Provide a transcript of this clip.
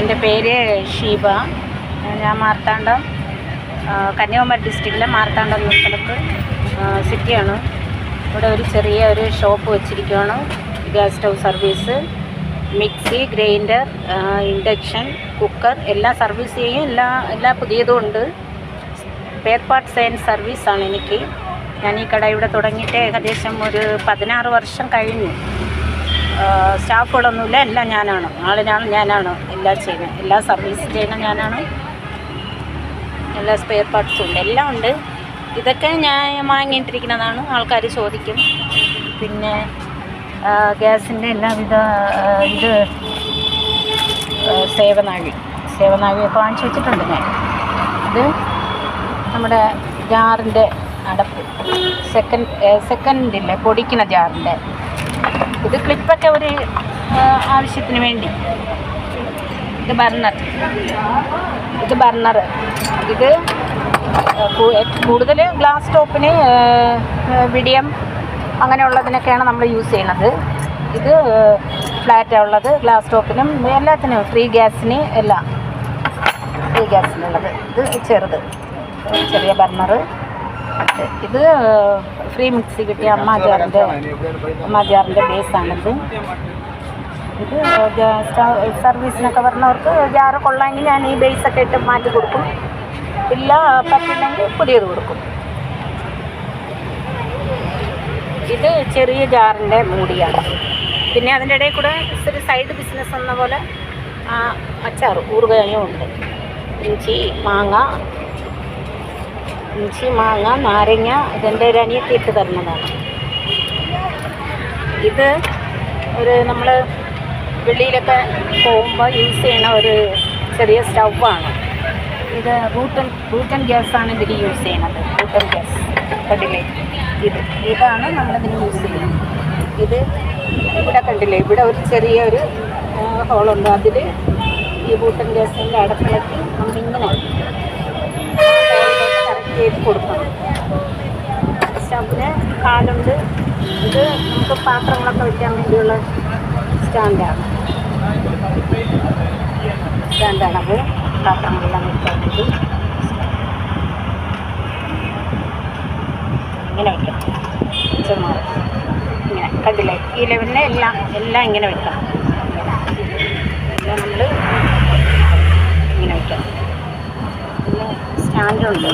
എൻ്റെ പേര് ഷീബ. ഞാൻ മാർത്താണ്ഡം, കന്യാകുമാരി ഡിസ്ട്രിക്റ്റിലെ മാർത്താണ്ഡം എന്ന സ്ഥലത്ത് സിറ്റിയാണ്. ഇവിടെ ഒരു ചെറിയ ഷോപ്പ് വെച്ചിരിക്കുകയാണ്. Gas stove service, mixie, grinder, induction, cooker എല്ലാം സർവീസ് ചെയ്യും. എല്ലാ പുതിയതും ഉണ്ട്. സ്പെയർ പാർട്സ് ആൻഡ് സർവീസാണ് എനിക്ക്. ഞാൻ ഈ കട ഇവിടെ തുടങ്ങിയിട്ട് ഏകദേശം ഒരു 16 വർഷം കഴിഞ്ഞു. സ്റ്റാഫുകളൊന്നുമില്ല, എല്ലാം ഞാനാണ്. ഞാനാണ് എല്ലാം ചെയ്യുന്നത്. എല്ലാ സർവീസ് ചെയ്യുന്നത് ഞാനാണ്. എല്ലാ സ്പെയർ പാർട്സും ഉണ്ട്, എല്ലാം ഉണ്ട്. ഇതൊക്കെ ഞാൻ വാങ്ങിയിട്ടിരിക്കുന്നതാണ്. ആൾക്കാർ ചോദിക്കും. പിന്നെ ഗ്യാസിൻ്റെ എല്ലാവിധ സേവനാഴിയൊക്കെ വാങ്ങിച്ചു വെച്ചിട്ടുണ്ട് ഞാൻ. ഇത് നമ്മുടെ ജാറിൻ്റെ അടപ്പ്, സെക്കൻഡില്ലേ പൊടിക്കുന്ന ജാറിൻ്റെ. ഇത് ക്ലിപ്പൊക്കെ ഒരു ആവശ്യത്തിന് വേണ്ടി. ഇത് ബർണർ. ഇത് കൂടുതൽ ഗ്ലാസ് ടോപ്പിന്, വിഡിയം അങ്ങനെയുള്ളതിനൊക്കെയാണ് നമ്മൾ യൂസ് ചെയ്യുന്നത്. ഇത് ഫ്ലാറ്റുള്ളത് ഗ്ലാസ് ടോപ്പിനും എല്ലാത്തിനും, ഫ്രീ ഗ്യാസിനുള്ളത്. ഇത് ചെറിയ ബർണർ. ഇത് ഫ്രീ മിക്സി കിട്ടിയ അമ്മാജാറിൻ്റെ ബേസാണിത്. ഇത് സർവീസിനൊക്കെ വരുന്നവർക്ക് ജാറ് കൊള്ളാമെങ്കിൽ ഞാൻ ഈ ബേസൊക്കെ ഇട്ട് മാറ്റി കൊടുക്കും. ഇല്ല പറ്റില്ലെങ്കിൽ പുതിയത് കൊടുക്കും. ഇത് ചെറിയ ജാറിൻ്റെ മൂടിയാണ്. പിന്നെ അതിൻ്റെ ഇടയിൽ കൂടെ ഒരു സൈഡ് ബിസിനസ് എന്ന പോലെ അച്ചാർ ഊറുകയും ഉണ്ട്. ഇഞ്ചി, മാങ്ങ, നാരങ്ങ ഇതെൻ്റെ ഒരു അനിയത്തി ഇട്ട് തരുന്നതാണ്. ഇത് നമ്മൾ വെളിയിലൊക്കെ പോകുമ്പോൾ യൂസ് ചെയ്യുന്ന ഒരു ചെറിയ സ്റ്റൗവാണ്. ഇത് റൂട്ടൻ ഗ്യാസാണ് ഇതിൽ യൂസ് ചെയ്യുന്നത്. റൂട്ടൻ ഗ്യാസ് കണ്ടില്ലേ, ഇതാണ് നമ്മളിതിന് യൂസ് ചെയ്യുന്നത്. ഇത് ഇവിടെ കണ്ടില്ലേ, ഇവിടെ ഒരു ചെറിയൊരു ഹോളുണ്ട്. അതിൽ ഈ റൂട്ടൻ ഗ്യാസിൻ്റെ അടപ്പിളക്കി നമ്മളിങ്ങനെ കറക്റ്റ് ചെയ്ത് കൊടുക്കണം. സ്റ്റൗവിന് കാലുണ്ട്. ഇത് നമുക്ക് പാത്രങ്ങളൊക്കെ വയ്ക്കാൻ വേണ്ടിയുള്ള സ്റ്റാൻഡാണ്. അത് പാത്രങ്ങളെല്ലാം വയ്ക്കാൻ വേണ്ടി ഇങ്ങനെ വയ്ക്കാം. ചുമാറ് ഇങ്ങനെ കണ്ടില്ലേ, ഈ ലെവലിനെ എല്ലാം ഇങ്ങനെ വയ്ക്കാം. എല്ലാം നമ്മൾ ഇങ്ങനെ വയ്ക്കാം. പിന്നെ സ്റ്റാൻഡുണ്ട്.